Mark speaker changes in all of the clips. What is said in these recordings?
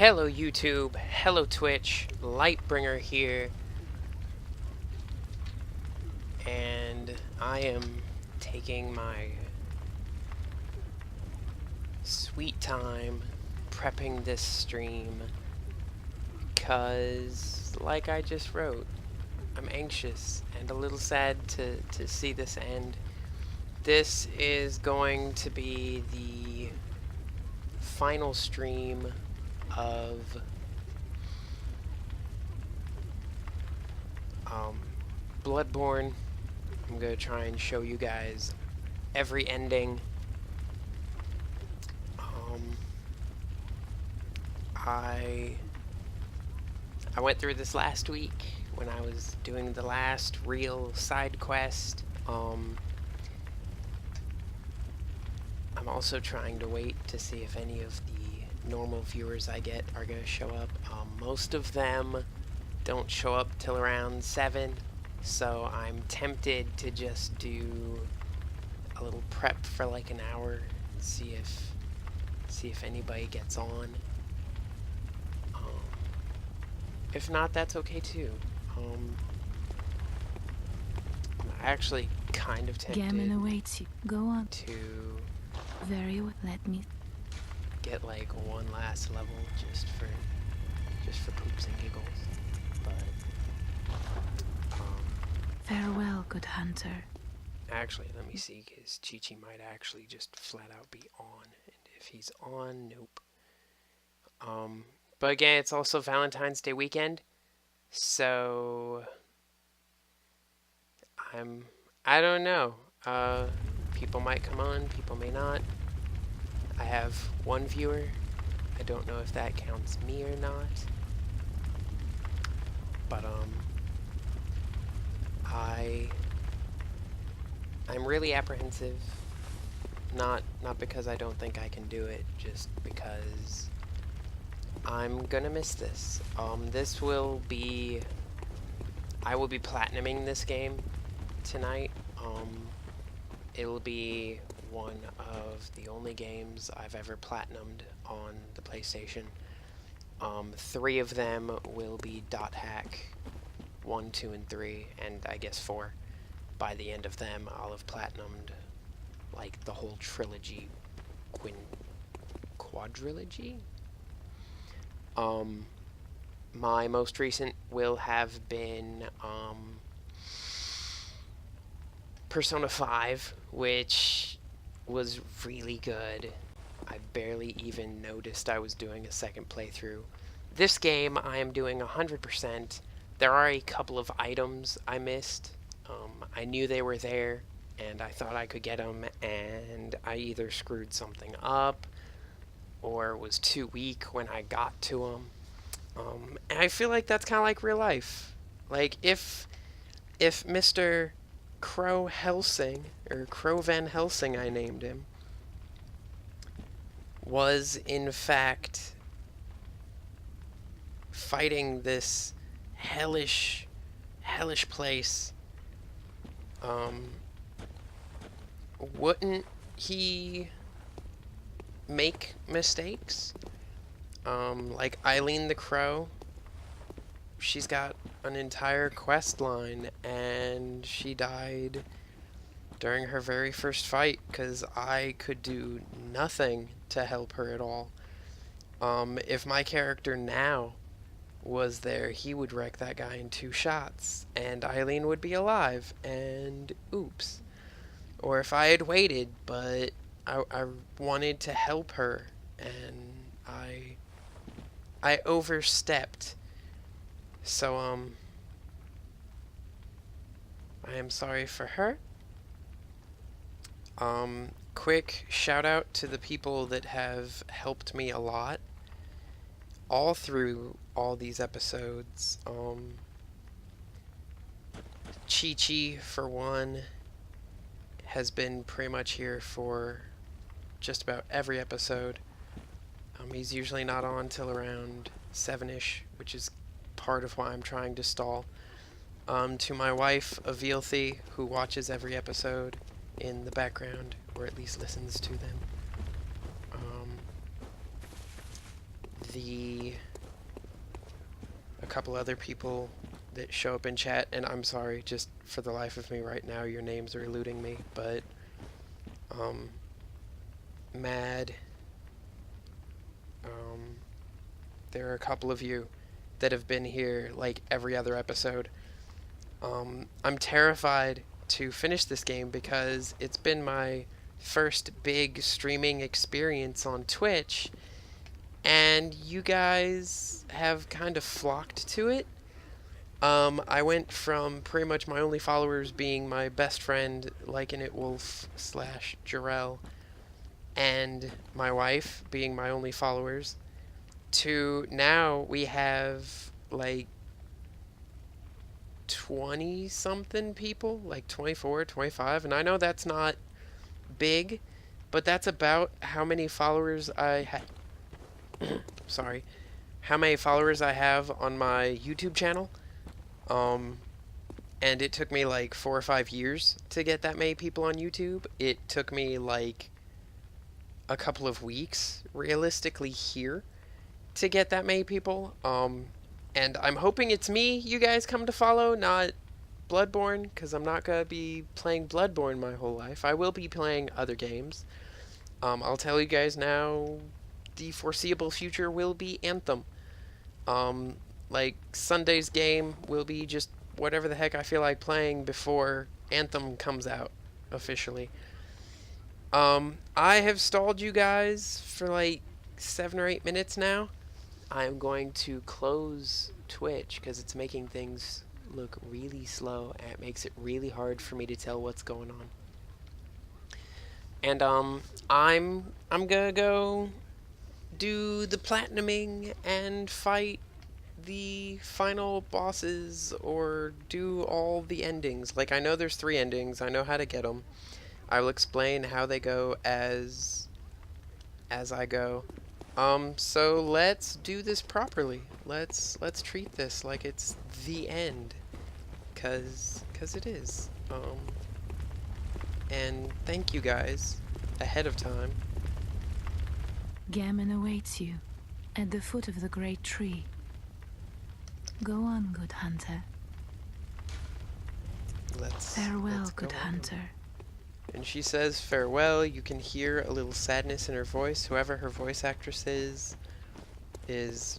Speaker 1: Hello YouTube, hello Twitch, Lytbringr here, and I am taking my sweet time prepping this stream, cause like I just wrote, I'm anxious and a little sad to see this end. This is going to be the final stream of Bloodborne. I'm going to try and show you guys every ending. I went through this last week when I was doing the last real side quest. I'm also trying to wait to see if any of the normal viewers I get are going to show up. Most of them don't show up till around 7, so I'm tempted to just do a little prep for like an hour and see if anybody gets on. If not, that's okay too. I actually kind of tempted
Speaker 2: Gammon awaits you. Go on.
Speaker 1: to
Speaker 2: Very well. Let me.
Speaker 1: get like one last level just for poops and giggles. But
Speaker 2: Farewell, good hunter.
Speaker 1: actually, let me see, because Chi-Chi might actually just flat out be on, and if he's on, nope. But again, it's also Valentine's Day weekend, so I don't know. People might come on, people may not. I have one viewer. I don't know if that counts me or not. But I'm really apprehensive. Not because I don't think I can do it, just because I'm gonna miss this. This will be... I will be platinuming this game tonight. It'll be one of the only games I've ever platinumed on the PlayStation. 3 of them will be dot hack, 1, 2, and 3, and I guess 4. By the end of them, I'll have platinumed like the whole trilogy, quadrilogy. My most recent will have been Persona 5, which was really good. I barely even noticed I was doing a second playthrough. This game I am doing 100%. There are a couple of items I missed. I knew they were there, and I thought I could get them, and I either screwed something up or was too weak when I got to them. And I feel like that's kind of like real life. Like, if Mr. Crow Helsing, or Crow Van Helsing I named him, was in fact fighting this hellish place, wouldn't he make mistakes? Like Eileen the Crow, she's got an entire quest line, and she died during her very first fight because I could do nothing to help her at all. If my character now was there, he would wreck that guy in 2 shots, and Eileen would be alive, and oops. Or if I had waited, but I wanted to help her, and I overstepped. So, I am sorry for her. Quick shout out to the people that have helped me a lot all through all these episodes. Chi-Chi, for one, has been pretty much here for just about every episode. He's usually not on till around 7-ish, which is part of why I'm trying to stall. To my wife, Avilthi, who watches every episode in the background, or at least listens to them. the a couple other people that show up in chat, and I'm sorry, just for the life of me right now, your names are eluding me, but um, Mad, um, there are a couple of you that have been here like every other episode. I'm terrified to finish this game because it's been my first big streaming experience on Twitch, and you guys have kind of flocked to it. I went from pretty much my only followers being my best friend, Lycan It Wolf slash Jarell, and my wife being my only followers, to now we have like 20 something people, like 24, 25, and I know that's not big, but that's about how many followers I sorry, how many followers I have on my YouTube channel. Um, and it took me like 4 or 5 years to get that many people on YouTube. It took me like a couple of weeks, realistically, here to get that many people. And I'm hoping it's me you guys come to follow, not Bloodborne, because I'm not going to be playing Bloodborne my whole life. I will be playing other games. I'll tell you guys now, the foreseeable future will be Anthem. Um, like, Sunday's game will be just whatever the heck I feel like playing before Anthem comes out officially. I have stalled you guys for like 7 or 8 minutes now. I'm going to close Twitch because it's making things look really slow and it makes it really hard for me to tell what's going on. And I'm gonna go do the platinuming and fight the final bosses or do all the endings. Like, I know there's 3 endings. I know how to get them. I will explain how they go as I go. So let's do this properly. Let's treat this like it's the end, cause it is. And thank you guys ahead of time.
Speaker 2: Gammon awaits you at the foot of the great tree. Go on, good hunter. Farewell, good hunter.
Speaker 1: And she says farewell. You can hear a little sadness in her voice. Whoever her voice actress is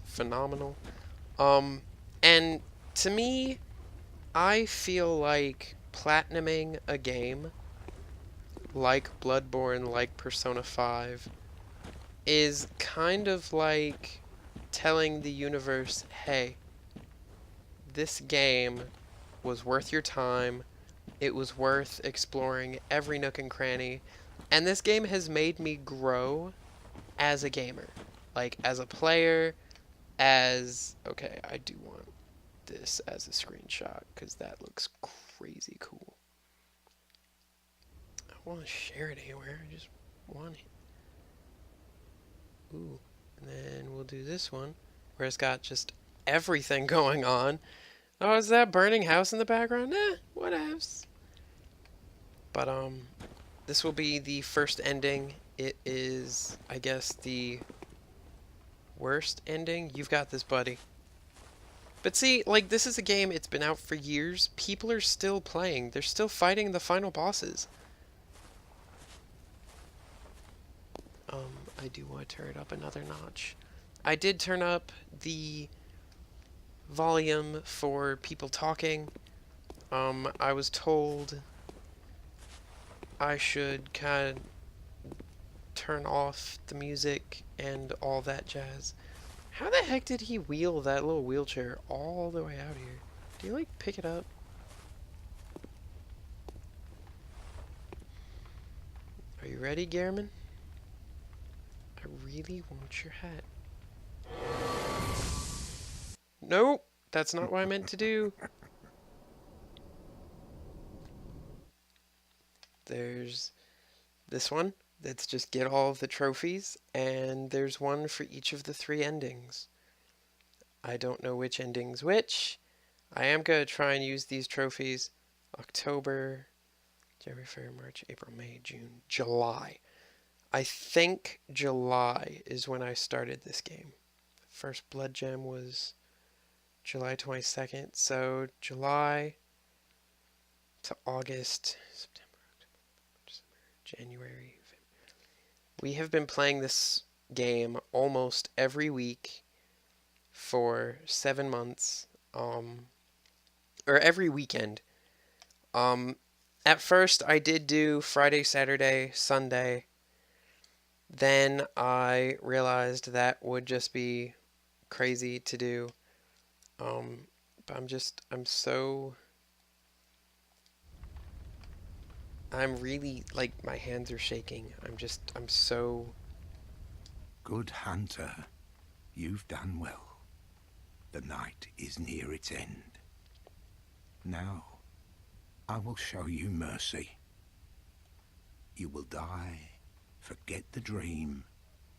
Speaker 1: phenomenal. And to me, I feel like platinuming a game like Bloodborne, like Persona 5, is kind of like telling the universe, hey, this game was worth your time. It was worth exploring every nook and cranny. And this game has made me grow as a gamer. Like, as a player, as... Okay, I do want this as a screenshot, because that looks crazy cool. I don't want to share it anywhere, I just want it. Ooh, and then we'll do this one, where it's got just everything going on. Oh, is that burning house in the background? Whatevs. But, this will be the first ending. It is, I guess, the worst ending. You've got this, buddy. But see, like, this is a game, it's been out for years. People are still playing. They're still fighting the final bosses. I do want to turn it up another notch. I did turn up the volume for people talking. I was told I should kind of turn off the music and all that jazz. How the heck did he wheel that little wheelchair all the way out here? Do you, like, pick it up? Are you ready, Gehrman? I really want your hat. Nope! That's not what I meant to do. There's this one. That's just get all of the trophies, and there's one for each of the 3 endings. I don't know which ending's which. I am going to try and use these trophies October, January, February, March, April, May, June, July. I think July is when I started this game. first blood gem was July 22nd. So July to August, September, December, January. We have been playing this game almost every week for 7 months, or every weekend. Um, at first, I did do Friday, Saturday, Sunday. Then I realized that would just be crazy to do. But I'm so, I'm really, like, my hands are shaking. I'm so.
Speaker 3: Good hunter, you've done well. The night is near its end. Now, I will show you mercy. You will die, forget the dream,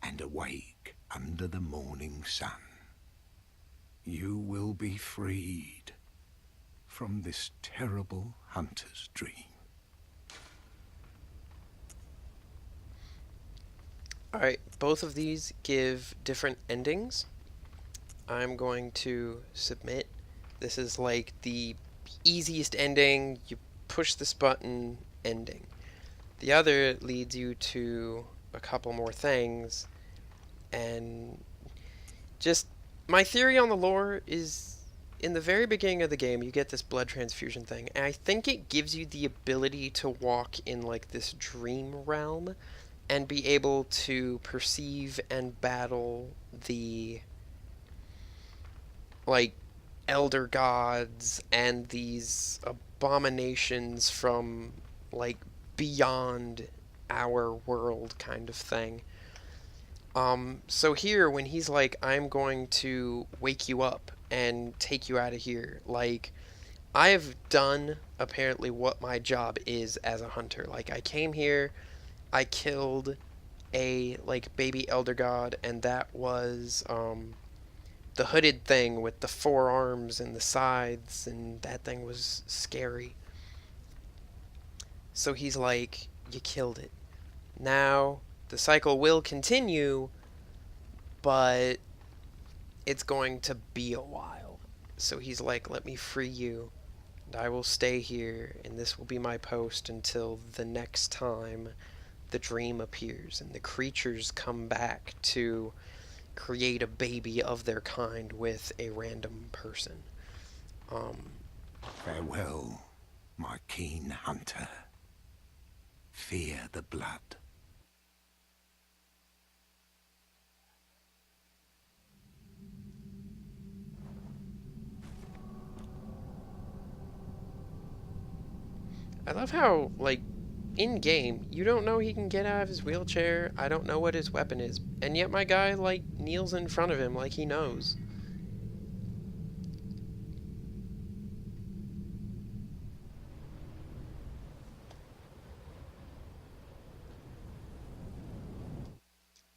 Speaker 3: and awake under the morning sun. You will be freed from this terrible hunter's dream.
Speaker 1: Alright, both of these give different endings. I'm going to submit. This is like the easiest ending. You push this button, ending. The other leads you to a couple more things, and just my theory on the lore is in the very beginning of the game you get this blood transfusion thing, and I think it gives you the ability to walk in like this dream realm and be able to perceive and battle the like elder gods and these abominations from like beyond our world kind of thing. So here when he's like, I'm going to wake you up and take you out of here, like I have done apparently what my job is as a hunter. Like I came here, I killed a like baby elder god, and that was the hooded thing with the four arms and the sides, and that thing was scary. So he's like, you killed it. Now the cycle will continue, but it's going to be a while. So he's like, let me free you, and I will stay here, and this will be my post until the next time the dream appears and the creatures come back to create a baby of their kind with a random person.
Speaker 3: Farewell, my keen hunter. Fear the blood.
Speaker 1: I love how, like, in game, you don't know he can get out of his wheelchair. I don't know what his weapon is. And yet my guy, like, kneels in front of him like he knows.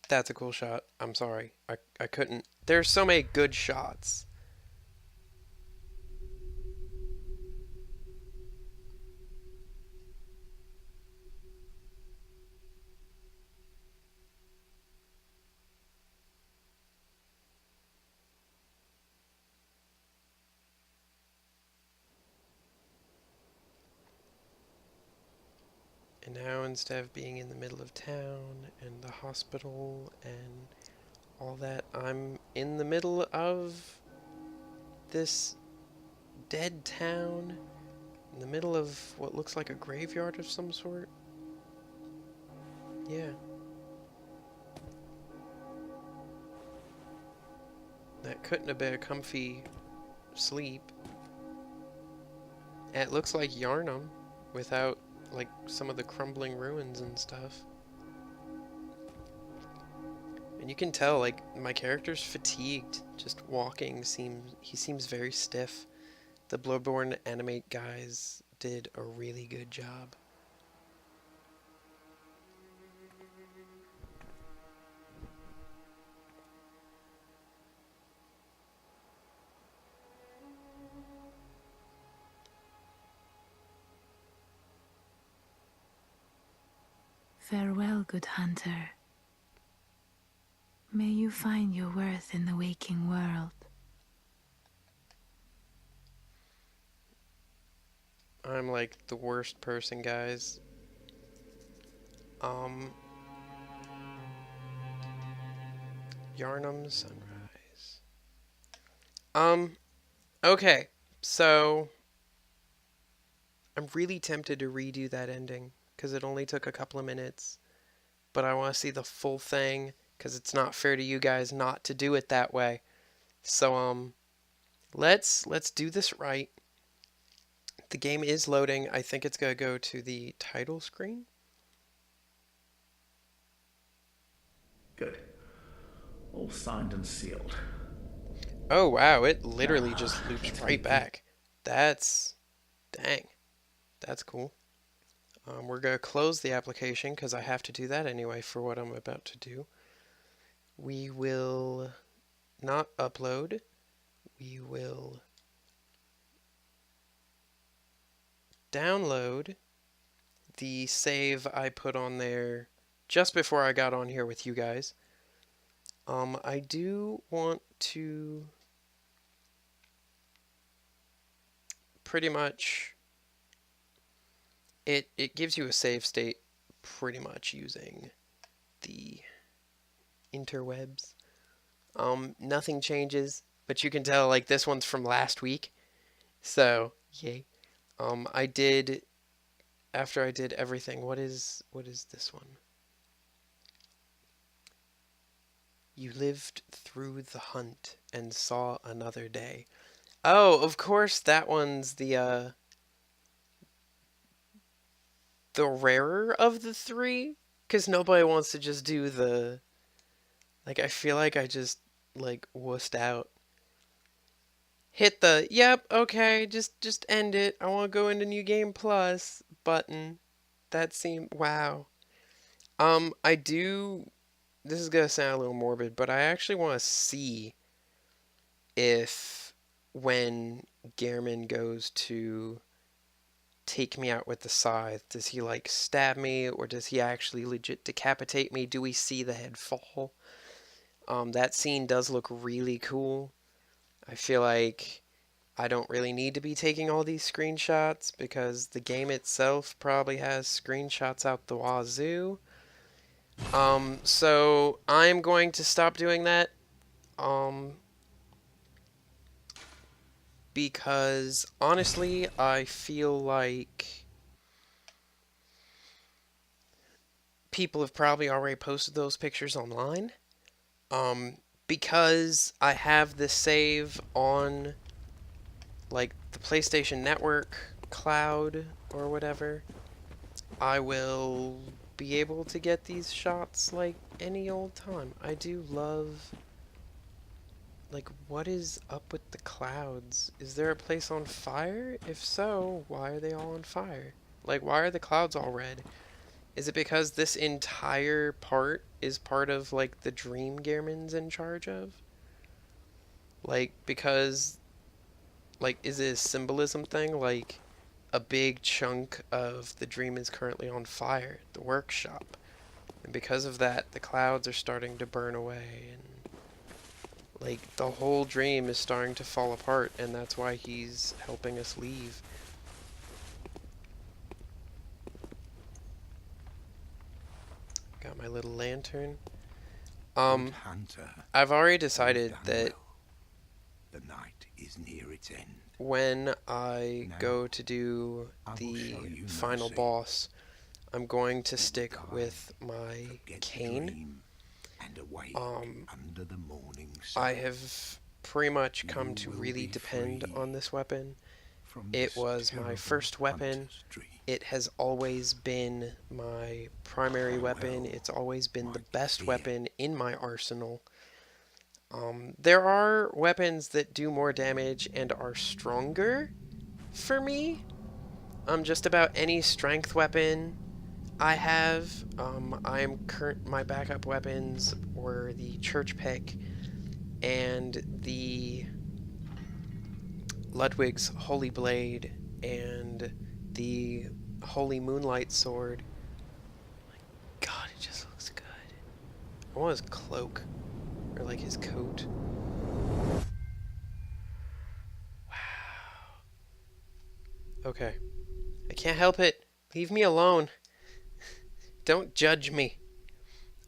Speaker 1: That's a cool shot. I'm sorry. I couldn't. There's so many good shots. And now instead of being in the middle of town and the hospital and all that, I'm in the middle of this dead town, in the middle of what looks like a graveyard of some sort. Yeah. That couldn't have been a comfy sleep. And it looks like Yarnum without like some of the crumbling ruins and stuff. And you can tell like my character's fatigued just walking. He seems very stiff. The Bloodborne animate guys did a really good job.
Speaker 2: Farewell, good hunter. May you find your worth in the waking world.
Speaker 1: I'm like the worst person, guys. Yarnum Sunrise. Okay. So I'm really tempted to redo that ending because it only took a couple of minutes, but I want to see the full thing because it's not fair to you guys not to do it that way. So let's do this right. The game is loading. I think it's gonna go to the title screen.
Speaker 4: Good. All signed and sealed.
Speaker 1: Oh wow, it literally just loops
Speaker 4: That's
Speaker 1: right
Speaker 4: creepy.
Speaker 1: back. That's dang. That's cool. We're gonna close the application because I have to do that anyway for what I'm about to do. We will not upload. We will download the save I put on there just before I got on here with you guys. I do want to pretty much it gives you a save state pretty much using the interwebs. Nothing changes, but you can tell like this one's from last week. So, yay. I did after I did everything. What is this one? You lived through the hunt and saw another day. Oh, of course that one's the rarer of the three, cuz nobody wants to just do the like I feel like I just like wussed out. Hit the yep, okay, just end it. I want to go into new game plus button. That seemed wow. I do this is going to sound a little morbid, but I actually want to see if when Gehrman goes to take me out with the scythe, does he like stab me or does he actually legit decapitate me? Do we see the head fall? That scene does look really cool. I feel like I don't really need to be taking all these screenshots because the game itself probably has screenshots out the wazoo. So I'm going to stop doing that. Because honestly, I feel like people have probably already posted those pictures online. Because I have the save on like the PlayStation Network cloud or whatever, I will be able to get these shots like any old time. I do love like what is up with the clouds? Is there a place on fire? If so, why are they all on fire? Like why are the clouds all red? Is it because this entire part is part of like the dream Gehrman's in charge of? Like because like is it a symbolism thing? Like a big chunk of the dream is currently on fire, the workshop. And because of that, the clouds are starting to burn away and like the whole dream is starting to fall apart and that's why he's helping us leave. Got my little lantern.
Speaker 3: Good hunter,
Speaker 1: I've already
Speaker 3: you've
Speaker 1: decided
Speaker 3: done
Speaker 1: that
Speaker 3: well. The night is near its end.
Speaker 1: when I
Speaker 3: Now,
Speaker 1: go to do
Speaker 3: I will
Speaker 1: the
Speaker 3: show you
Speaker 1: final
Speaker 3: mercy.
Speaker 1: boss, I'm going to
Speaker 3: You will
Speaker 1: stick
Speaker 3: die,
Speaker 1: with my
Speaker 3: forget the
Speaker 1: cane.
Speaker 3: dream, and awake under the morning sun.
Speaker 1: I have pretty much come
Speaker 3: You
Speaker 1: to
Speaker 3: will
Speaker 1: really
Speaker 3: be
Speaker 1: depend
Speaker 3: free
Speaker 1: on this weapon.
Speaker 3: from
Speaker 1: It
Speaker 3: this
Speaker 1: was my
Speaker 3: terrible
Speaker 1: first weapon.
Speaker 3: hunter's dream.
Speaker 1: It has always been my primary weapon.
Speaker 3: Farewell,
Speaker 1: It's always been
Speaker 3: my
Speaker 1: the best
Speaker 3: dear.
Speaker 1: weapon in my arsenal. There are weapons that do more damage and are stronger for me. Just about any strength weapon I have. My backup weapons were the church pick and the Ludwig's Holy Blade and the Holy Moonlight Sword. God, it just looks good. I want his cloak. Or like his coat. Okay. I can't help it. Leave me alone. Don't judge me.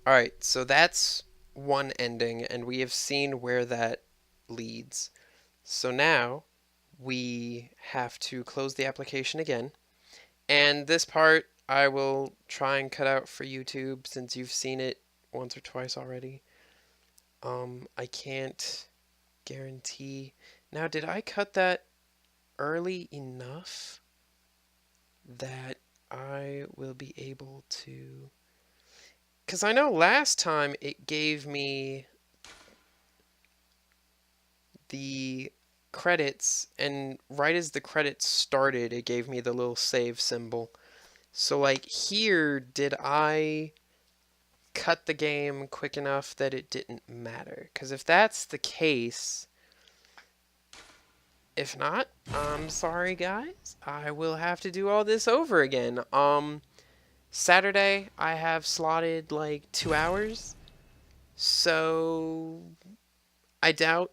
Speaker 1: Alright, so that's one ending, and we have seen where that leads. So now we have to close the application again. And this part I will try and cut out for YouTube since you've seen it once or twice already. I can't guarantee. Now, did I cut that early enough that I will be able to... Because I know last time it gave me the credits, and right as the credits started, it gave me the little save symbol. So, like, here, did I cut the game quick enough that it didn't matter? Because if that's the case... If not, I'm sorry, guys. I will have to do all this over again. Saturday, I have slotted, like, 2 hours. So, I doubt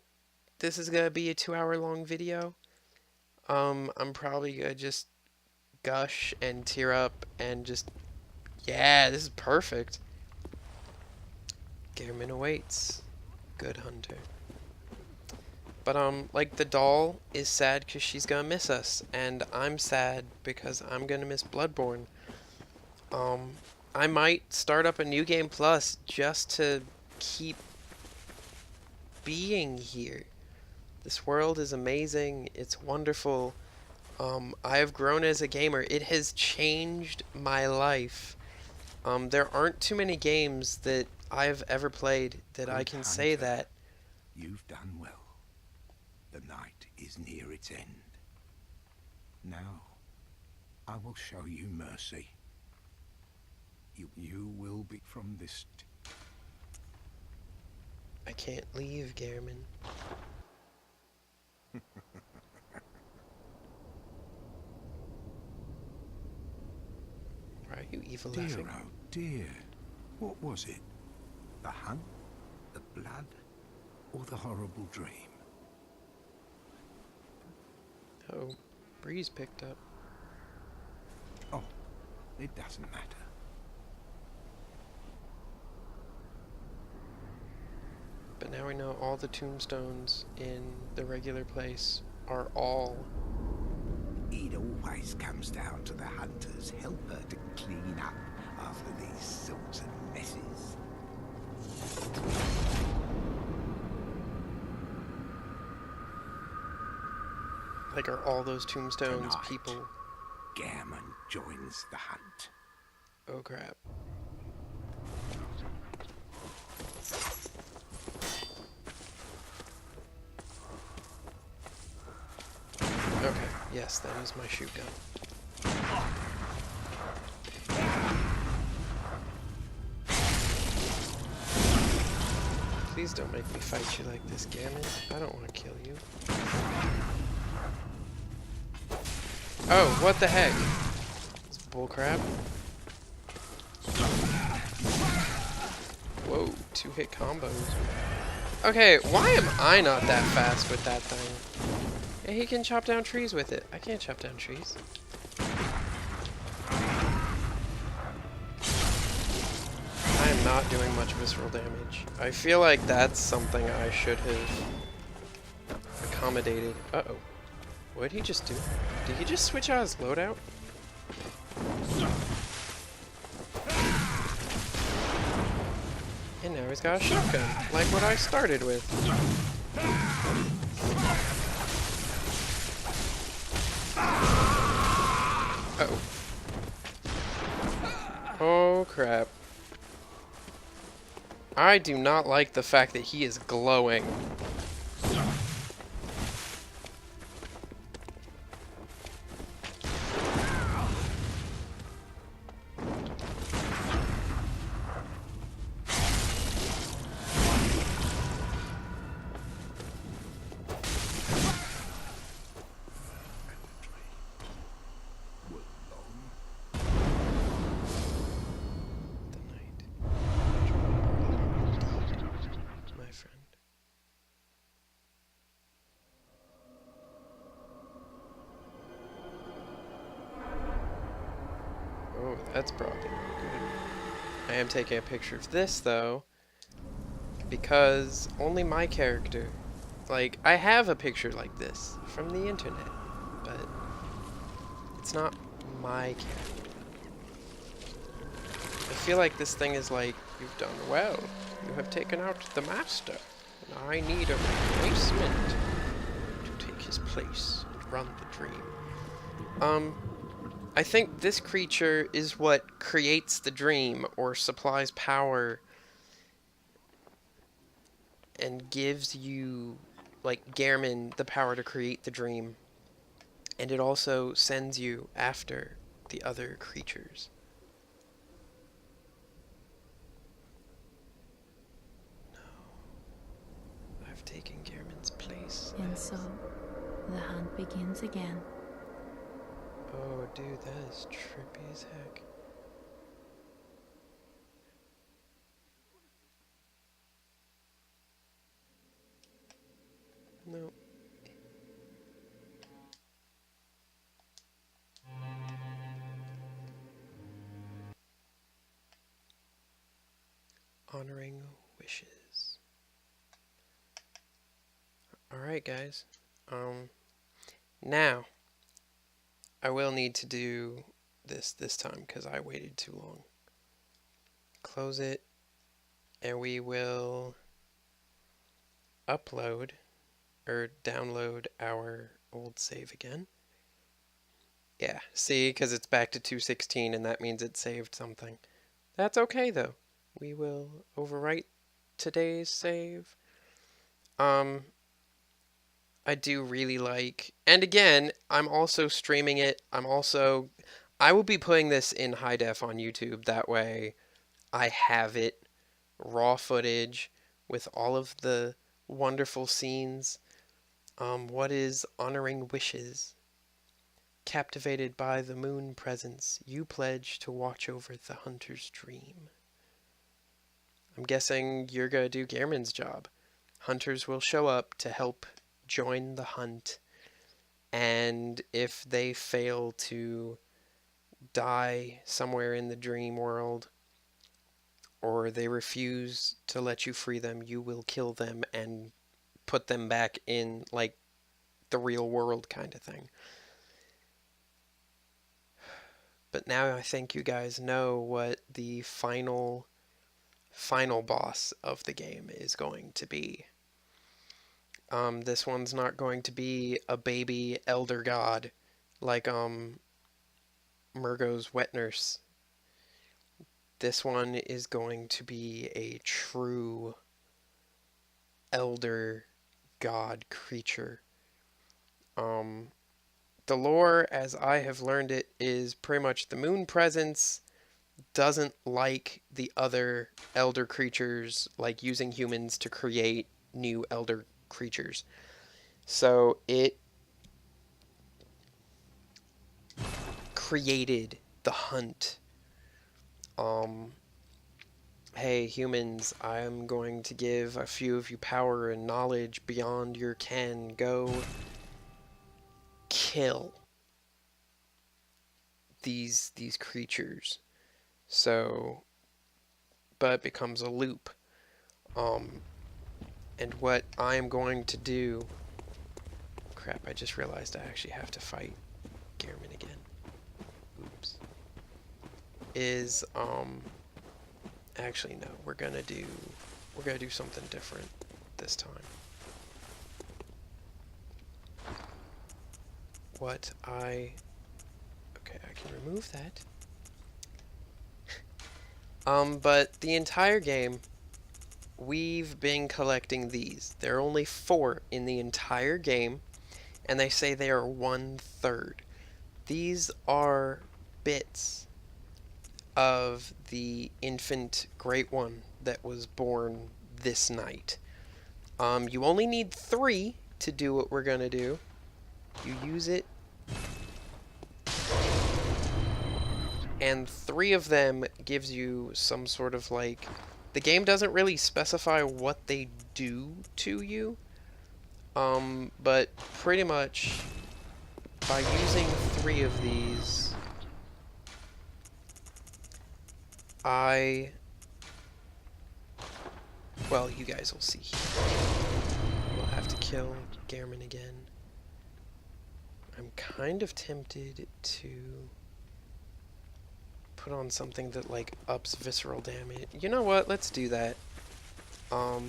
Speaker 1: this is going to be a 2-hour-long video. I'm probably going to just gush and tear up and just... Yeah, this is perfect. Gehrman awaits. Good hunter. But, like, the doll is sad because she's gonna miss us, and I'm sad because I'm gonna miss Bloodborne. I might start up a new game plus just to keep being here. This world is amazing. It's wonderful. I have grown as a gamer. It has changed my life. There aren't too many games that I've ever played that I can say that.
Speaker 3: You've done well. The night is near its end. Now, I will show you mercy. You will be from this...
Speaker 1: I can't leave, Gehrman. Why are you evil laughing?
Speaker 3: Dear, oh dear. What was it? The hunt? The blood? Or the horrible dream?
Speaker 1: Oh, breeze picked up.
Speaker 3: Oh, it doesn't matter.
Speaker 1: But now we know all the tombstones in the regular place are all...
Speaker 3: It always comes down to the hunter's helper to clean up after these sorts of messes.
Speaker 1: Like, are all those tombstones
Speaker 3: Tonight,
Speaker 1: people?
Speaker 3: Gehrman joins the hunt.
Speaker 1: Oh crap. Okay, yes, that is my shoot gun. Please don't make me fight you like this, Gehrman. I don't want to kill you. Oh, what the heck? It's bullcrap. Whoa, 2-hit combos. Okay, why am I not that fast with that thing? Yeah, he can chop down trees with it. I can't chop down trees. I am not doing much visceral damage. I feel like that's something I should have accommodated. Uh-oh. What did he just do? Did he just switch out his loadout? And now he's got a shotgun, like what I started with. Uh-oh. Oh, crap. I do not like the fact that he is glowing. The night. My friend. That's probably not good. I am taking a picture of this, though, because only my character... Like, I have a picture like this from the internet, but it's not my character. I feel like this thing is like, you've done well. You have taken out the master, and I need a replacement to take his place and run the dream. I think this creature is what creates the dream, or supplies power, and gives you, like Gehrman, the power to create the dream. And it also sends you after the other creatures. No. I've taken Gehrman's place.
Speaker 2: And so, the hunt begins again.
Speaker 1: Oh, dude, that is trippy as heck. No. Honoring wishes. Alright, guys. Now, I will need to do this time because I waited too long. Close it, and we will upload or download our old save again. Yeah, see, because it's back to 216 and that means it saved something. That's okay though. We will overwrite today's save. I do really like, and again, I'm also streaming it. I will be putting this in high def on YouTube. That way I have it, raw footage with all of the wonderful scenes. What is honoring wishes? Captivated by the moon presence, you pledge to watch over the hunter's dream. I'm guessing you're gonna do Gehrman's job. Hunters will show up to help join the hunt, and if they fail to die somewhere in the dream world, or they refuse to let you free them, you will kill them and put them back in, like, the real world kind of thing. But now I think you guys know what the final boss of the game is going to be. This one's not going to be a baby elder god like Murgo's wet nurse. This one is going to be a true elder god creature. The lore, as I have learned it, is pretty much the moon presence doesn't like the other elder creatures, like using humans to create new elder creatures. So it created the hunt. Hey humans, I'm going to give a few of you power and knowledge beyond your ken. Go kill these creatures. So, but it becomes a loop. And what I'm going to do... Crap, I just realized I actually have to fight Gehrman again. Oops. Is, actually, no, we're gonna do something different this time. Okay, I can remove that. But the entire game, we've been collecting these. There are only 4 in the entire game, and they say they are 1/3. These are bits of the infant Great One that was born this night. You only need 3 to do what we're gonna do. You use it, and 3 of them gives you some sort of, like... The game doesn't really specify what they do to you, but pretty much by using 3 of these, Well, you guys will see here. We'll have to kill Gehrman again. I'm kind of tempted to put on something that, like, ups visceral damage. You know what? Let's do that. No,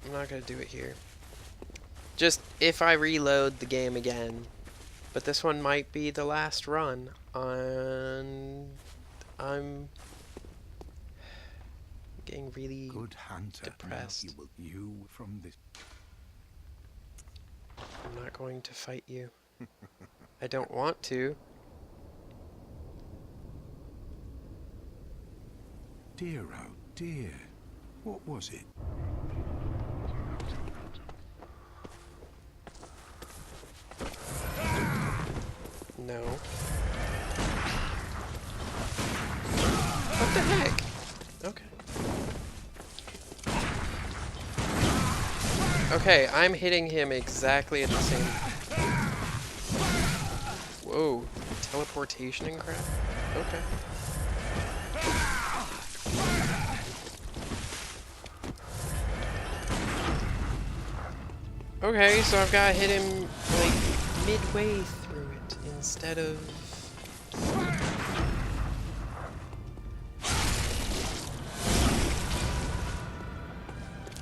Speaker 1: I'm not gonna do it here. Just if I reload the game again, but this one might be the last run, and I'm getting really
Speaker 3: Good hunter.
Speaker 1: depressed.
Speaker 3: You from this.
Speaker 1: I'm not going to fight you. I don't want to.
Speaker 3: Dear, oh dear. What was it?
Speaker 1: No. What the heck? Okay. Okay, I'm hitting him exactly at the same... Whoa. Teleportation and crap? Okay. Okay, so I've got to hit him, like, midway through it instead of...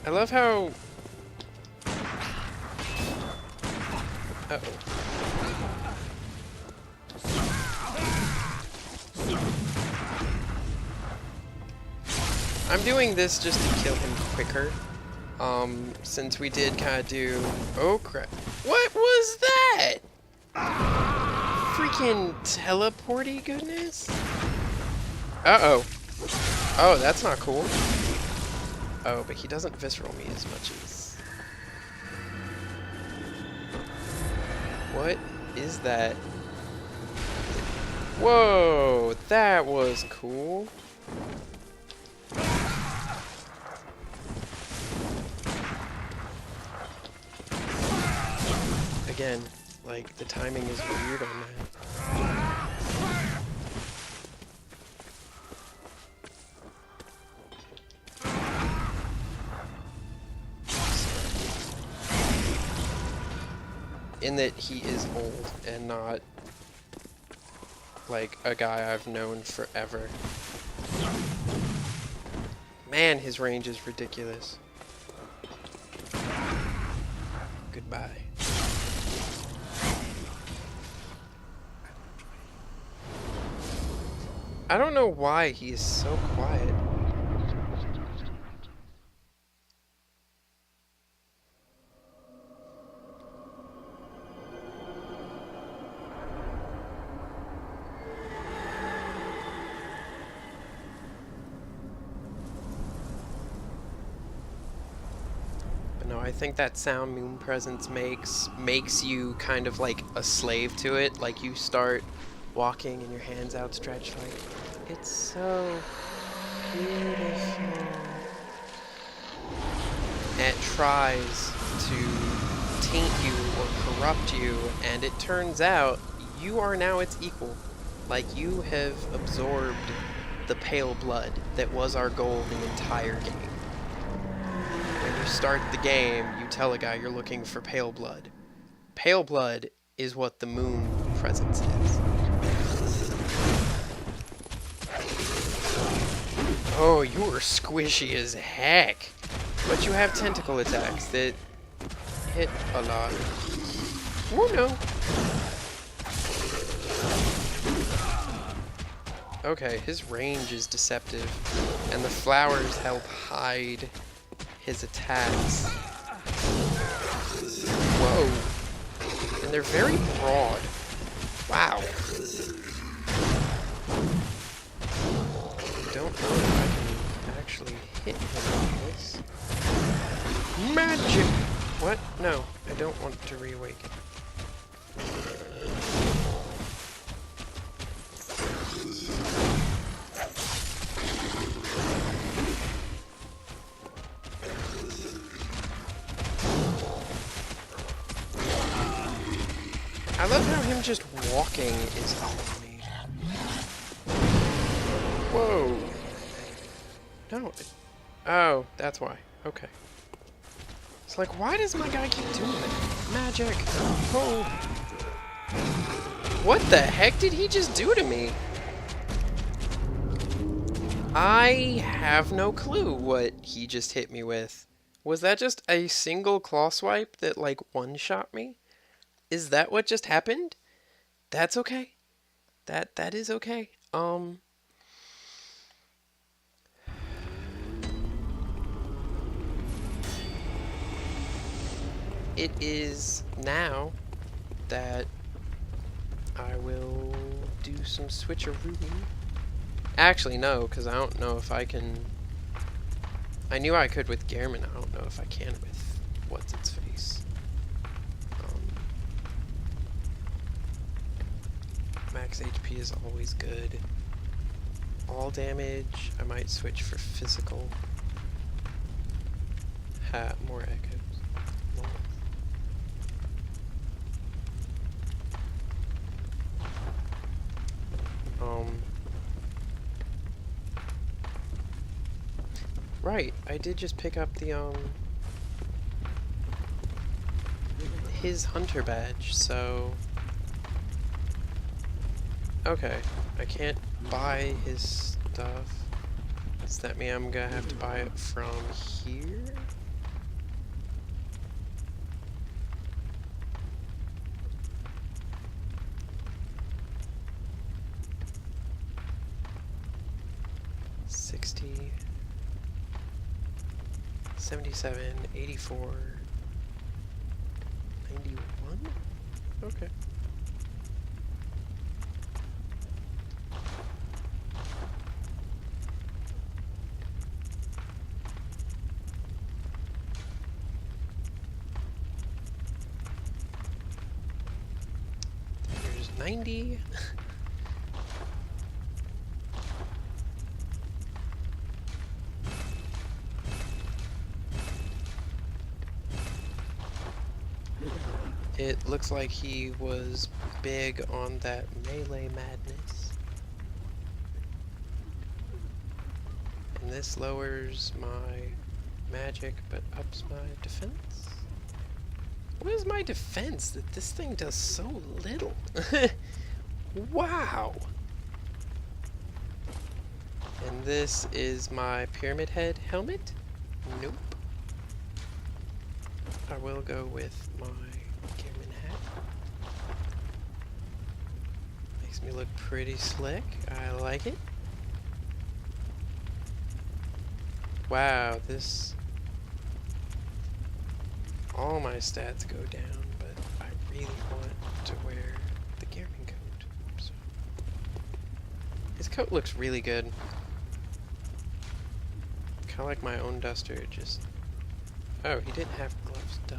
Speaker 1: I love how... Uh-oh. I'm doing this just to kill him quicker. Since we did kind of do... Oh, crap. What was that? Freaking teleporty goodness? Uh-oh. Oh, that's not cool. Oh, but he doesn't visceral me as much as... What is that? Whoa, that was cool. Again, like, the timing is weird on that. In that he is old and not, like, a guy I've known forever. Man, his range is ridiculous. Goodbye. I don't know why he is so quiet. But no, I think that sound Moon Presence makes you kind of like a slave to it. Like you start walking and your hands outstretched, like, it's so beautiful. And it tries to taint you or corrupt you, and it turns out you are now its equal. Like, you have absorbed the pale blood that was our goal the entire game. When you start the game, you tell a guy you're looking for pale blood. Pale blood is what the Moon Presence is. Oh, you are squishy as heck. But you have tentacle attacks that hit a lot. Oh no. Okay, his range is deceptive, and the flowers help hide his attacks. Whoa. And they're very broad. Wow. I don't know if I can actually hit him with this. Magic! What? No, I don't want to reawaken. I love how him just walking is Whoa. No. Oh, that's why. Okay. It's like, why does my guy keep doing that? Magic. Oh. What the heck did he just do to me? I have no clue what he just hit me with. Was that just a single claw swipe that, like, one-shot me? Is that what just happened? That's okay. That is okay. It is now that I will do some switcheroo. Actually, no, because I don't know if I can... I knew I could with Gehrman. I don't know if I can with What's-Its-Face. Max HP is always good. All damage, I might switch for physical. Ha, more echoes. More. Right, I did just pick up the, his hunter badge, so... Okay, I can't buy his stuff. Does that mean I'm gonna have to buy it from here? $60, $77, $84, $91? Okay. There's 90. It looks like he was big on that melee madness. And this lowers my magic, but ups my defense. What is my defense that this thing does so little? Wow! And this is my Pyramid Head helmet? Nope. I will go with my Gehrman hat. Makes me look pretty slick. I like it. Wow, this... all my stats go down, but I really want to wear the Gehrman coat. So. His coat looks really good. Kind of like my own duster, just... Oh, he didn't have gloves, duh.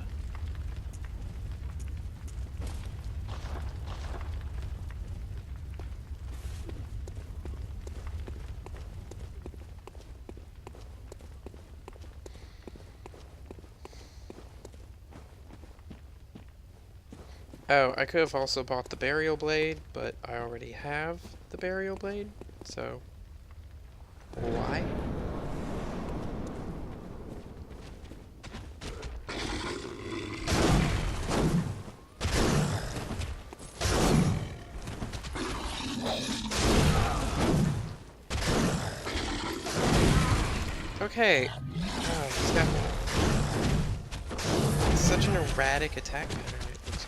Speaker 1: Oh, I could have also bought the burial blade, but I already have the burial blade, so why? Okay. Oh, he's got such an erratic attack pattern. It looks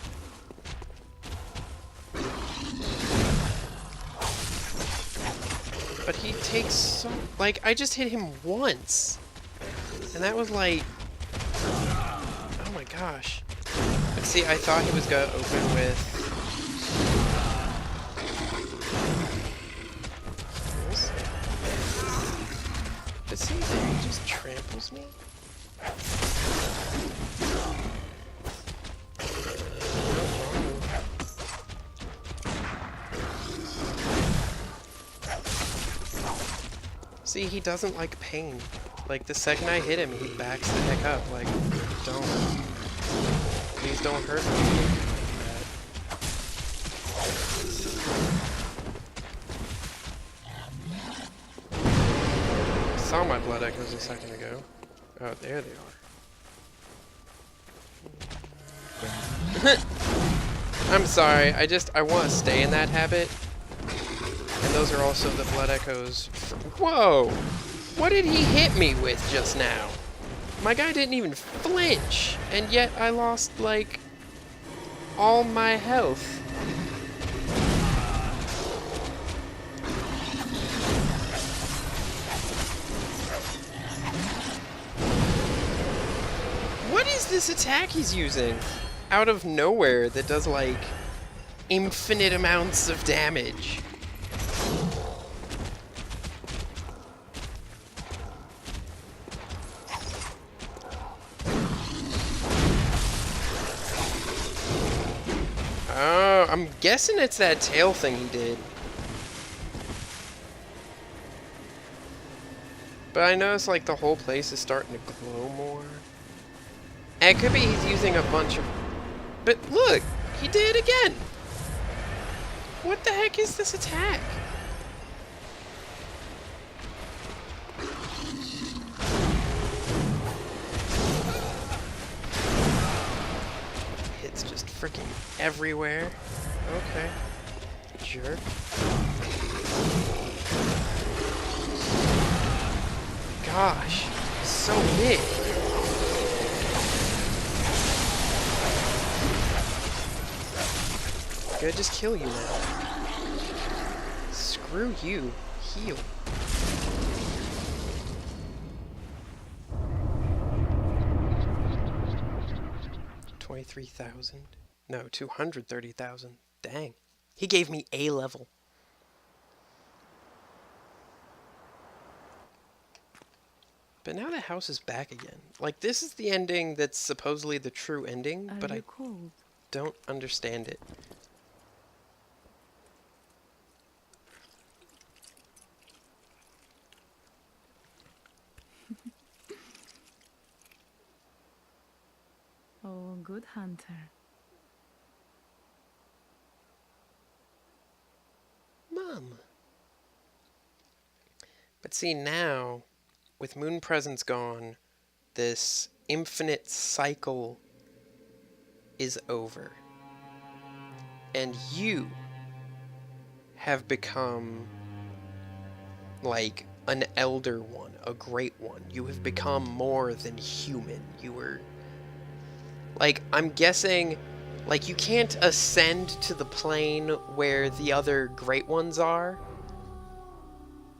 Speaker 1: like. But he takes so... Like, I just hit him once. And that was like... Oh my gosh. But see, I thought he was gonna open with... But see, then he just tramples me. See, he doesn't like pain. Like, the second I hit him, he backs the heck up. Like, don't. Please don't hurt me. saw my blood echoes a second ago. Oh, there they are. I'm sorry, I want to stay in that habit. And those are also the blood echoes. Whoa! What did he hit me with just now? My guy didn't even flinch, and yet I lost, like, all my health. What is this attack he's using? Out of nowhere that does, like, infinite amounts of damage. Oh, I'm guessing it's that tail thing he did. But I noticed, like, the whole place is starting to glow more. And it could be he's using a bunch of... But look! He did it again! What the heck is this attack? It's just freaking everywhere. Okay. Jerk. Gosh, so big. Gonna just kill you now. Screw you. Heal. $23,000. No, 230,000. Dang. He gave me A level. But now the house is back again. Like, this is the ending that's supposedly the true ending, but I
Speaker 2: cold?
Speaker 1: don't understand it.
Speaker 2: Oh, good hunter.
Speaker 1: Mom. But see, now, with Moon Presence gone, this infinite cycle is over. And you have become, like, an elder one, a great one. You have become more than human. You were... Like, I'm guessing, like, you can't ascend to the plane where the other great ones are.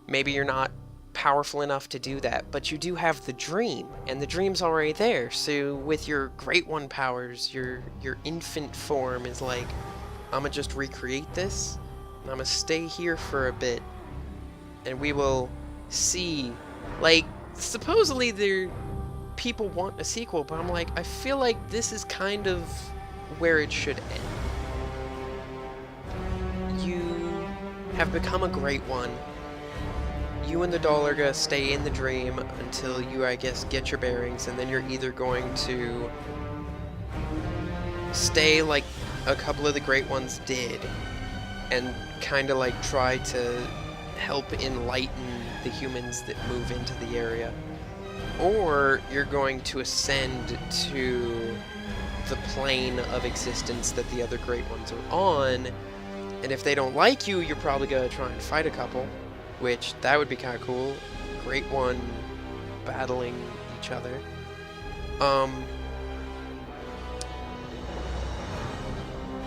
Speaker 1: Maybe you're not powerful enough to do that, but you do have the dream, and the dream's already there. So with your great one powers, your infant form is like, I'm gonna just recreate this, and I'm gonna stay here for a bit, and we will see. Like, supposedly people want a sequel, but I'm like, I feel like this is kind of where it should end. You have become a great one. You and the Dollarga stay in the dream until you, I guess, get your bearings, and then you're either going to stay like a couple of the great ones did, and kind of like try to help enlighten the humans that move into the area, or you're going to ascend to the plane of existence that the other great ones are on, and if they don't like you, you're probably going to try and fight a couple, which that would be kind of cool. Great one battling each other.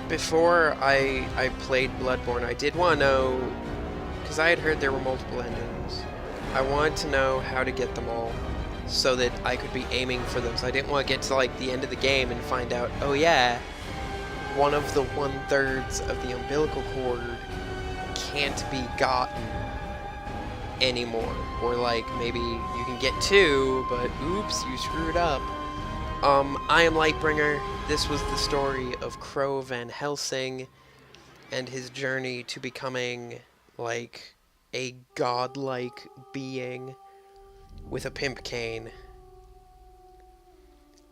Speaker 1: Before I played Bloodborne, I did want to know, because I had heard there were multiple endings, I wanted to know how to get them all, so that I could be aiming for those. I didn't want to get to like the end of the game and find out, oh yeah, one of the 1/3 of the umbilical cord can't be gotten anymore. Or like, maybe you can get 2, but oops, you screwed up. I am Lytbringr. This was the story of Crow Van Helsing and his journey to becoming like a godlike being with a pimp cane.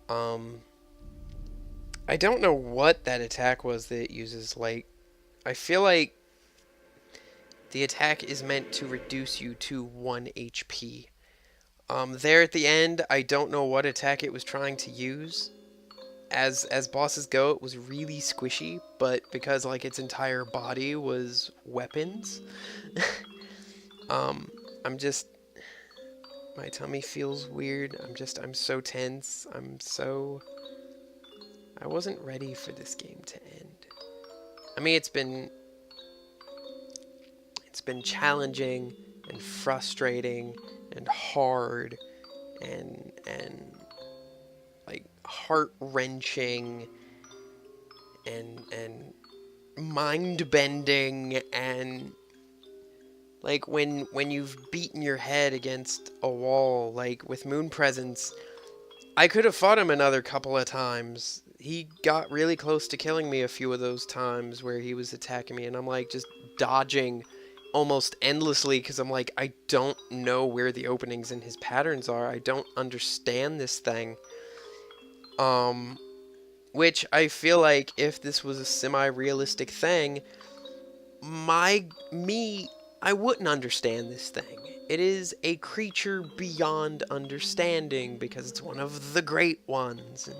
Speaker 1: I don't know what that attack was that it uses. Like, I feel like the attack is meant to reduce you to 1 HP. There at the end, I don't know what attack it was trying to use. As bosses go, it was really squishy, but because like its entire body was weapons, um, I'm just my tummy feels weird. I'm so tense. I wasn't ready for this game to end. I mean, it's been challenging and frustrating and hard and like heart-wrenching and mind-bending and like when you've beaten your head against a wall like with Moon Presence. I could have fought him another couple of times. He got really close to killing me a few of those times where he was attacking me, and I'm like just dodging almost endlessly because I'm like, I don't know where the openings in his patterns are. I don't understand this thing. Which I feel like if this was a semi-realistic thing, I wouldn't understand this thing. It is a creature beyond understanding because it's one of the great ones, and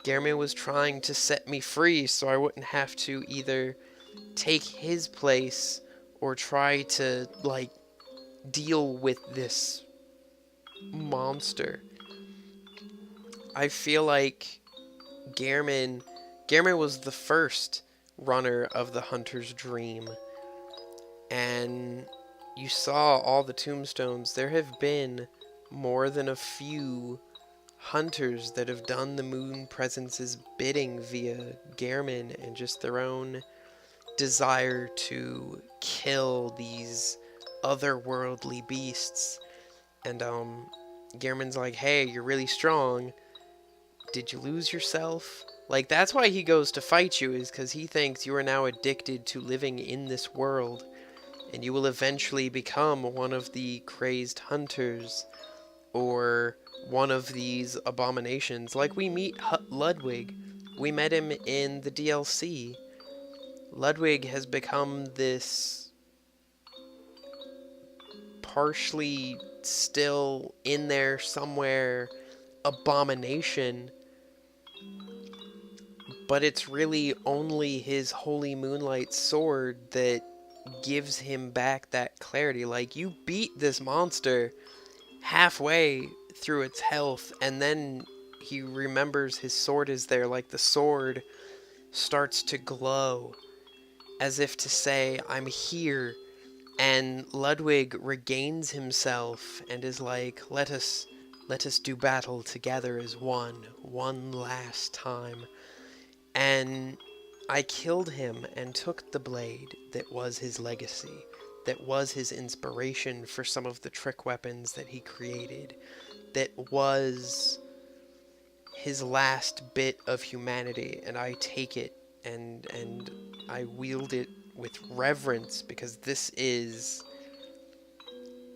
Speaker 1: Guillermo was trying to set me free so I wouldn't have to either take his place or try to, like, deal with this monster. I feel like Guillermo was the first runner of the Hunter's Dream, and you saw all the tombstones. There have been more than a few hunters that have done the Moon Presence's bidding via Gehrman and just their own desire to kill these otherworldly beasts. And Gehrman's like, hey, you're really strong. Did you lose yourself? Like, that's why he goes to fight you, is because he thinks you are now addicted to living in this world, and you will eventually become one of the crazed hunters, or one of these abominations. Like, we meet Ludwig. We met him in the DLC. Ludwig has become this partially still in there somewhere abomination, but it's really only his holy moonlight sword that gives him back that clarity. Like, you beat this monster halfway through its health, and then he remembers his sword is there. Like, the sword starts to glow as if to say, I'm here. And Ludwig regains himself and is like, let us do battle together as one last time. And I killed him and took the blade that was his legacy, that was his inspiration for some of the trick weapons that he created, that was his last bit of humanity, and I take it and I wield it with reverence because this is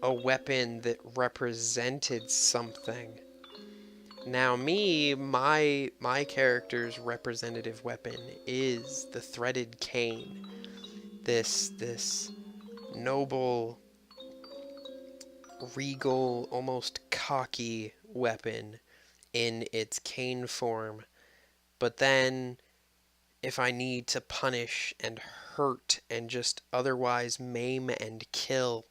Speaker 1: a weapon that represented something. Now my character's representative weapon is the threaded cane. This noble, regal, almost cocky weapon in its cane form. But then if I need to punish and hurt and just otherwise maim and kill,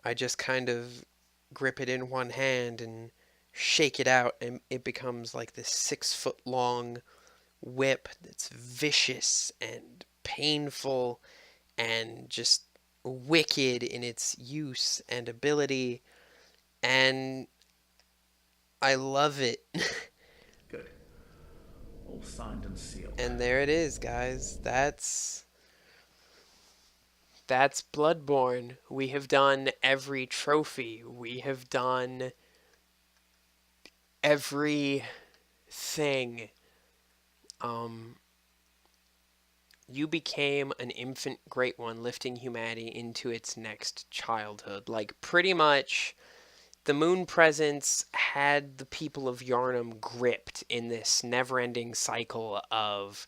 Speaker 1: I just kind of grip it in one hand and shake it out, and it becomes like this 6-foot long whip that's vicious and painful and just wicked in its use and ability, and I love it.
Speaker 4: Good. All signed and sealed.
Speaker 1: And there it is, guys. That's Bloodborne. We have done every trophy. We have done every thing. You became an infant great one, lifting humanity into its next childhood. Like, pretty much, the Moon Presence had the people of Yharnam gripped in this never-ending cycle of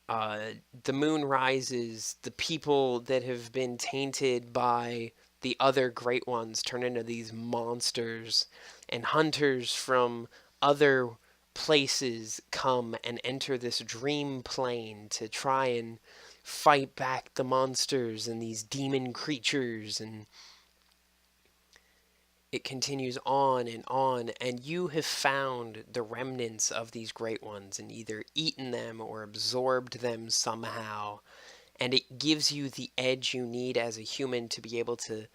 Speaker 1: the moon rises, the people that have been tainted by the other great ones turn into these monsters, and hunters from other places come and enter this dream plane to try and fight back the monsters and these demon creatures, and it continues on, and you have found the remnants of these great ones and either eaten them or absorbed them somehow, and it gives you the edge you need as a human to be able to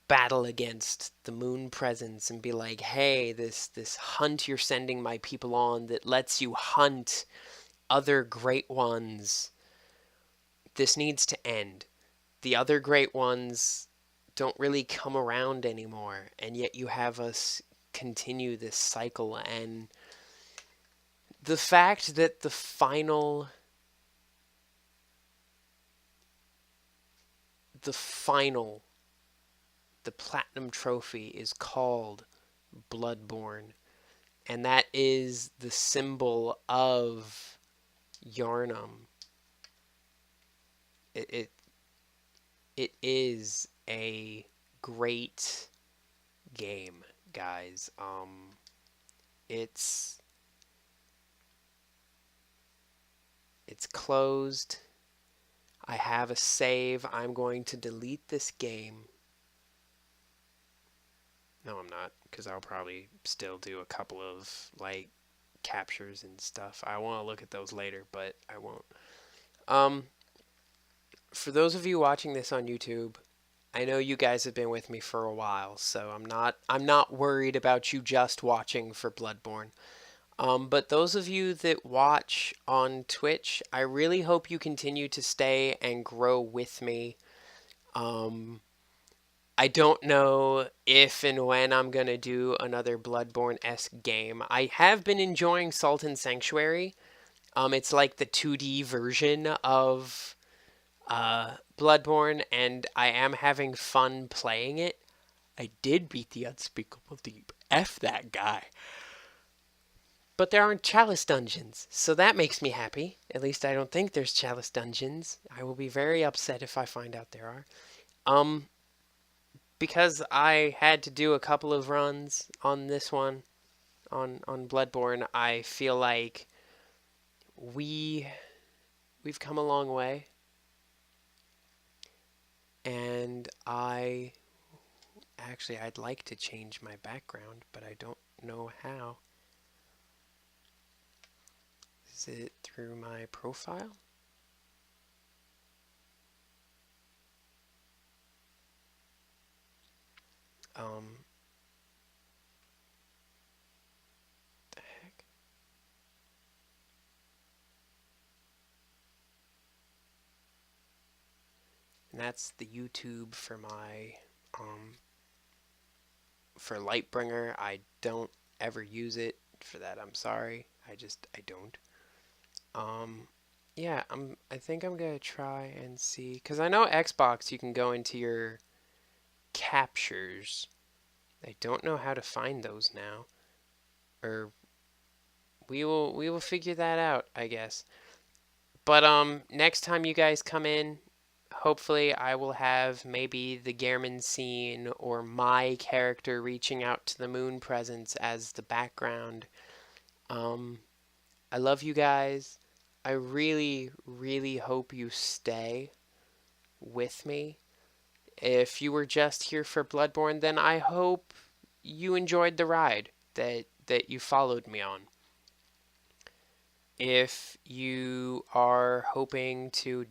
Speaker 1: battle against the moon presence and be like, hey, this hunt you're sending my people on that lets you hunt other great ones, this needs to end. The other great ones don't really come around anymore, and yet you have us continue this cycle. And the fact that the final the platinum trophy is called Bloodborne, and that is the symbol of Yarnum. It it is a great game, guys. It's it's closed. I have a save. I'm going to delete this game. No, I'm not, because I'll probably still do a couple of like captures and stuff. I want to look at those later, but I won't. Um, for those of you watching this on YouTube, I know you guys have been with me for a while, so I'm not worried about you just watching for Bloodborne. But those of you that watch on Twitch, I really hope you continue to stay and grow with me. Um, I don't know if and when I'm gonna do another Bloodborne-esque game. I have been enjoying Salt and Sanctuary. It's like the 2D version of Bloodborne, and I am having fun playing it. I did beat the Unspeakable Deep. F that guy. But there aren't chalice dungeons, so that makes me happy. At least I don't think there's chalice dungeons. I will be very upset if I find out there are. Um, because I had to do a couple of runs on this one, on Bloodborne, I feel like we we've come a long way, and I'd like to change my background, but I don't know how. Is it through my profile? Um, the heck? And that's the YouTube for my for Lytbringr. I don't ever use it. For that, I'm sorry. I don't. Um, yeah, I think I'm gonna try and see, because I know Xbox you can go into your captures. I don't know how to find those now, or we will figure that out, I guess. But next time you guys come in, hopefully I will have maybe the Gehrman scene or my character reaching out to the moon presence as the background. Um, I love you guys. I really, really hope you stay with me. If you were just here for Bloodborne, then I hope you enjoyed the ride that you followed me on. If you are hoping to,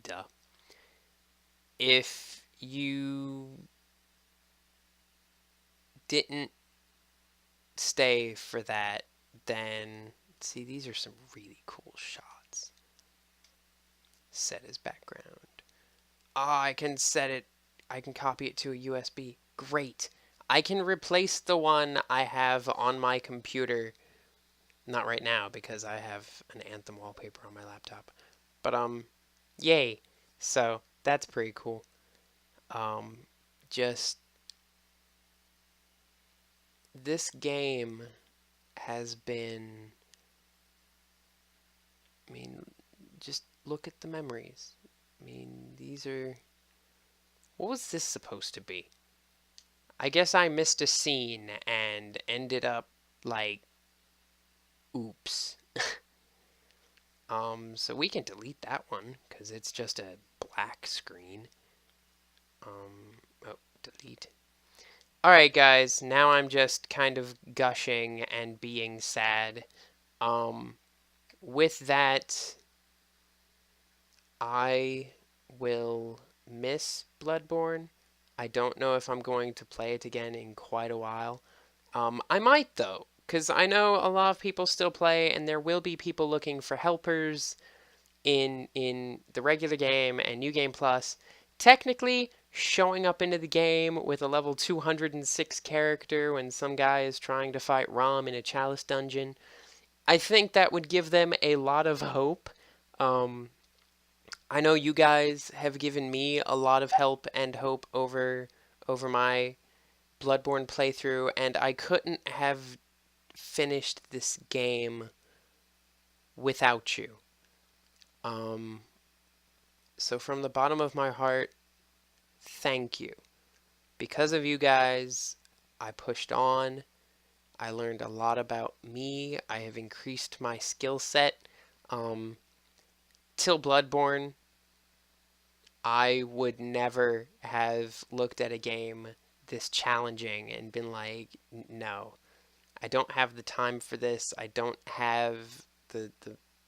Speaker 1: if you didn't stay for that, then see, these are some really cool shots. Set as background. Ah, I can set it, I can copy it to a USB. Great. I can replace the one I have on my computer. Not right now because I have an Anthem wallpaper on my laptop. But yay. So, that's pretty cool. Um just this game has been, I mean, just look at the memories. I mean, these are, what was this supposed to be? I guess I missed a scene and ended up like, oops. So we can delete that one because it's just a black screen. Oh, delete. Alright, guys, now I'm just kind of gushing and being sad. Um, with that, I will miss Bloodborne. I don't know if I'm going to play it again in quite a while. I might though, because I know a lot of people still play, and there will be people looking for helpers in the regular game and New Game Plus. Technically, showing up into the game with a level 206 character when some guy is trying to fight Rom in a Chalice dungeon, I think that would give them a lot of hope. Um, I know you guys have given me a lot of help and hope over my Bloodborne playthrough, and I couldn't have finished this game without you. Um, so from the bottom of my heart, thank you. Because of you guys, I pushed on. I learned a lot about me. I have increased my skill set. Um, till Bloodborne, I would never have looked at a game this challenging and been like, no, I don't have the time for this. I don't have the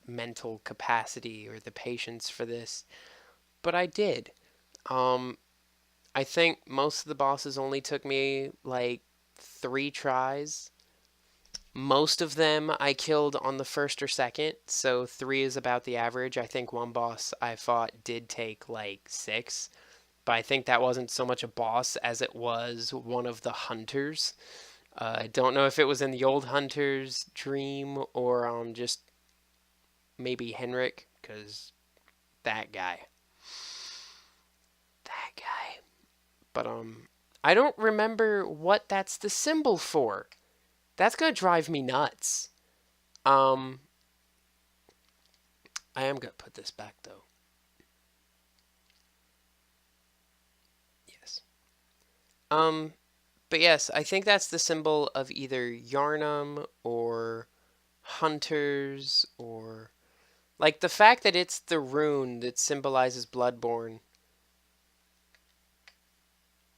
Speaker 1: mental capacity or the patience for this. But I did. Um, I think most of the bosses only took me like 3 tries. Most of them I killed on the first or second, so 3 is about the average. I think one boss I fought did take like 6, but I think that wasn't so much a boss as it was one of the hunters. I don't know if it was in the old hunter's dream or just maybe Henrik, because that guy. That guy. But I don't remember what that's the symbol for. That's gonna drive me nuts. Um, I am gonna put this back though. Yes. Um, but yes, I think that's the symbol of either Yarnum or Hunters or like the fact that it's the rune that symbolizes Bloodborne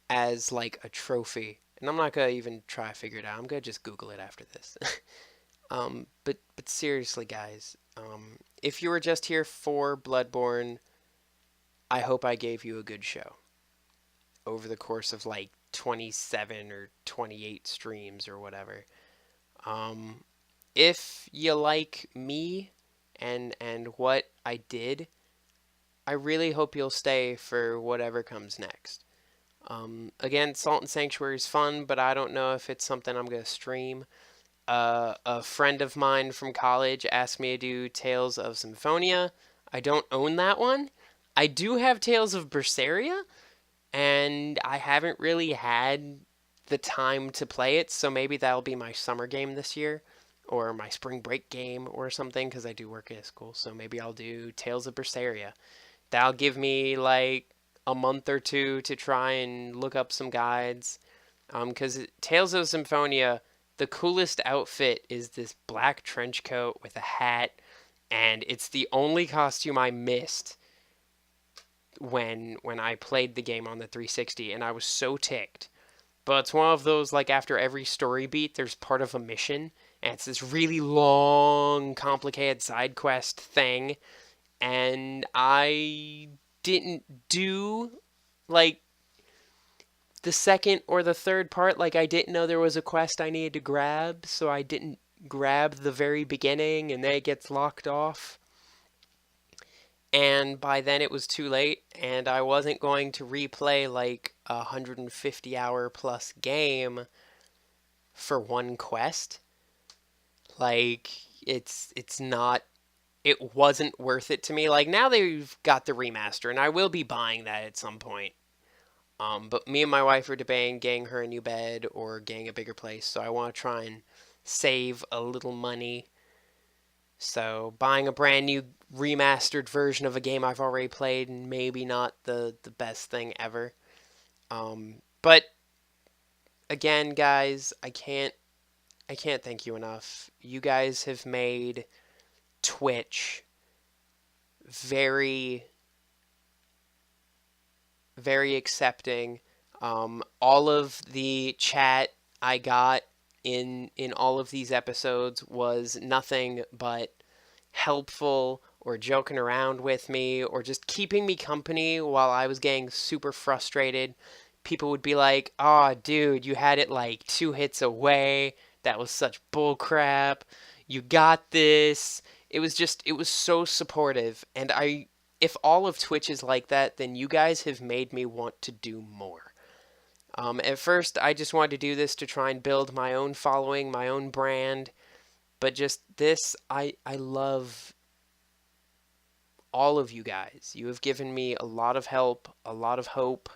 Speaker 1: as like a trophy. And I'm not gonna even try to figure it out. I'm gonna just Google it after this. But seriously, guys, if you were just here for Bloodborne, I hope I gave you a good show over the course of like 27 or 28 streams or whatever. Um, if you like me and what I did, I really hope you'll stay for whatever comes next. Again, Salt and Sanctuary is fun, but I don't know if it's something I'm gonna stream. A friend of mine from college asked me to do Tales of Symphonia. I don't own that one. I do have Tales of Berseria, and I haven't really had the time to play it, so maybe that'll be my summer game this year, or my spring break game or something, because I do work at school, so maybe I'll do Tales of Berseria. That'll give me like a month or two to try and look up some guides. Because Tales of Symphonia, the coolest outfit is this black trench coat with a hat, and it's the only costume I missed when I played the game on the 360, and I was so ticked. But it's one of those like after every story beat, there's part of a mission, and it's this really long, complicated side quest thing, and I didn't do like the second or the third part. Like I didn't know there was a quest I needed to grab, so I didn't grab the very beginning, and then it gets locked off. And by then it was too late, and I wasn't going to replay like a 150-hour plus game for one quest. Like it's not, it wasn't worth it to me. Like now they've got the remaster, and I will be buying that at some point. But me and my wife are debating getting her a new bed or getting a bigger place, so I want to try and save a little money. So buying a brand new remastered version of a game I've already played, maybe not the best thing ever. But again, guys, I can't thank you enough. You guys have made Twitch very, very accepting. All of the chat I got in all of these episodes was nothing but helpful or joking around with me or just keeping me company while I was getting super frustrated. People would be like, "Oh, dude, you had it like 2 hits away. That was such bullcrap. You got this." It was so supportive. And if all of Twitch is like that, then you guys have made me want to do more. At first, I just wanted to do this to try and build my own following, my own brand. But just this, I love all of you guys. You have given me a lot of help, a lot of hope.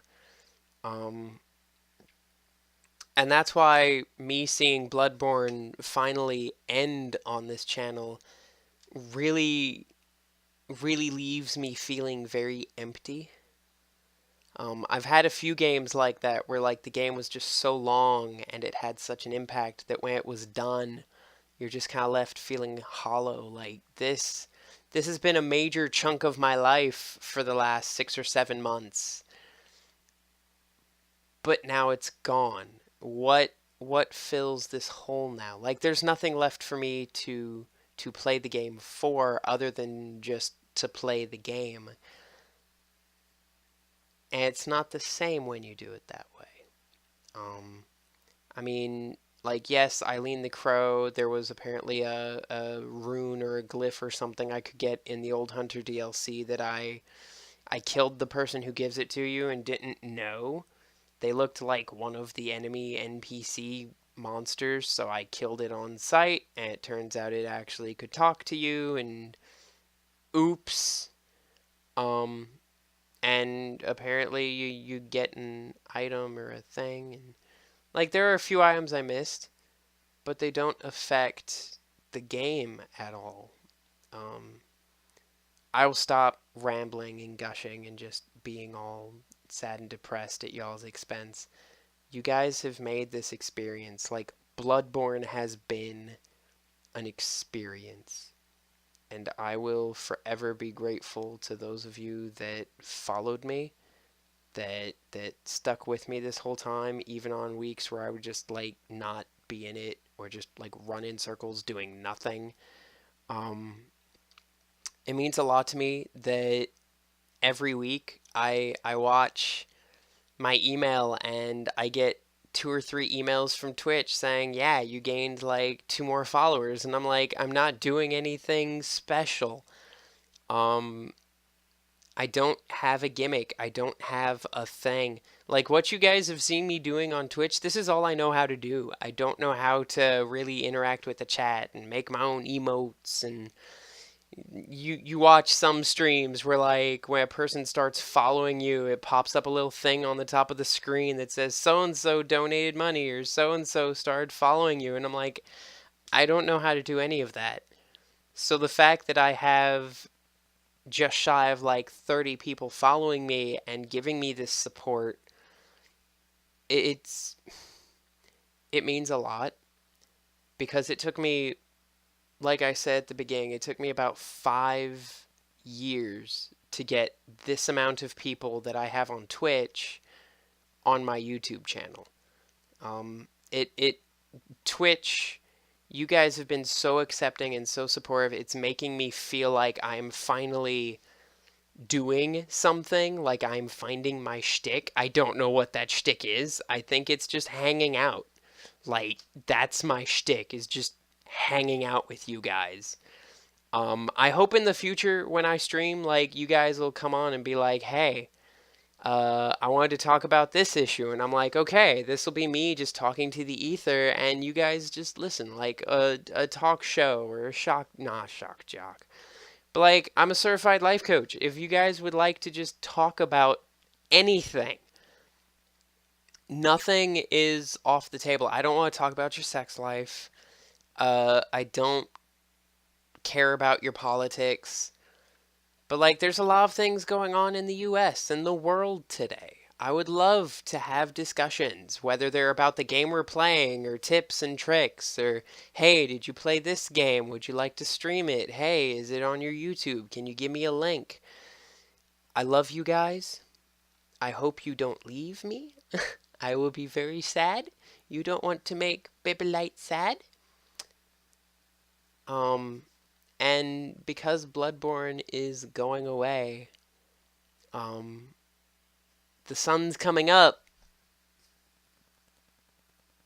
Speaker 1: Um, and that's why me seeing Bloodborne finally end on this channel really, really leaves me feeling very empty. I've had a few games like that where like the game was just so long and it had such an impact that when it was done, you're just kind of left feeling hollow. Like this has been a major chunk of my life for the last 6 or 7 months, but now it's gone. What fills this hole now? Like there's nothing left for me to play the game for other than just to play the game. And it's not the same when you do it that way. Um, I mean, like, yes, Eileen the Crow, there was apparently a rune or a glyph or something I could get in the Old Hunter DLC that I killed the person who gives it to you and didn't know. They looked like one of the enemy NPC monsters, so I killed it on sight, and it turns out it actually could talk to you, and oops. Um, and apparently you get an item or a thing, and like there are a few items I missed, but they don't affect the game at all. Um, I will stop rambling and gushing and just being all sad and depressed at y'all's expense. You guys have made this experience. Like, Bloodborne has been an experience. And I will forever be grateful to those of you that followed me, that stuck with me this whole time, even on weeks where I would just like not be in it or just like run in circles doing nothing. Um, it means a lot to me that every week I watch my email and I get 2 or 3 emails from Twitch saying, "Yeah, you gained like 2 more followers," and I'm like, I'm not doing anything special. Um, I don't have a gimmick. I don't have a thing. Like what you guys have seen me doing on Twitch, this is all I know how to do. I don't know how to really interact with the chat and make my own emotes, and you watch some streams where like when a person starts following you, it pops up a little thing on the top of the screen that says so and so donated money or so and so started following you, and I'm like, I don't know how to do any of that. So the fact that I have just shy of like 30 people following me and giving me this support, it's it means a lot because it took me, like I said at the beginning, it took me about 5 years to get this amount of people that I have on Twitch on my YouTube channel. It Twitch, you guys have been so accepting and so supportive. It's making me feel like I'm finally doing something, like I'm finding my shtick. I don't know what that shtick is. I think it's just hanging out. Like, that's my shtick, is just hanging out with you guys. I hope in the future when I stream, like, you guys will come on and be like, hey, I wanted to talk about this issue. And I'm like, okay, this will be me just talking to the ether, and you guys just listen, like a talk show or a shock jock. But like, I'm a certified life coach. If you guys would like to just talk about anything, nothing is off the table. I don't want to talk about your sex life. I don't care about your politics. But like, there's a lot of things going on in the US and the world today. I would love to have discussions, whether they're about the game we're playing, or tips and tricks, or hey, did you play this game? Would you like to stream it? Hey, is it on your YouTube? Can you give me a link? I love you guys. I hope you don't leave me. I will be very sad. You don't want to make Baby Light sad. Um, and because Bloodborne is going away, um, the sun's coming up,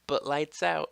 Speaker 1: but lights out.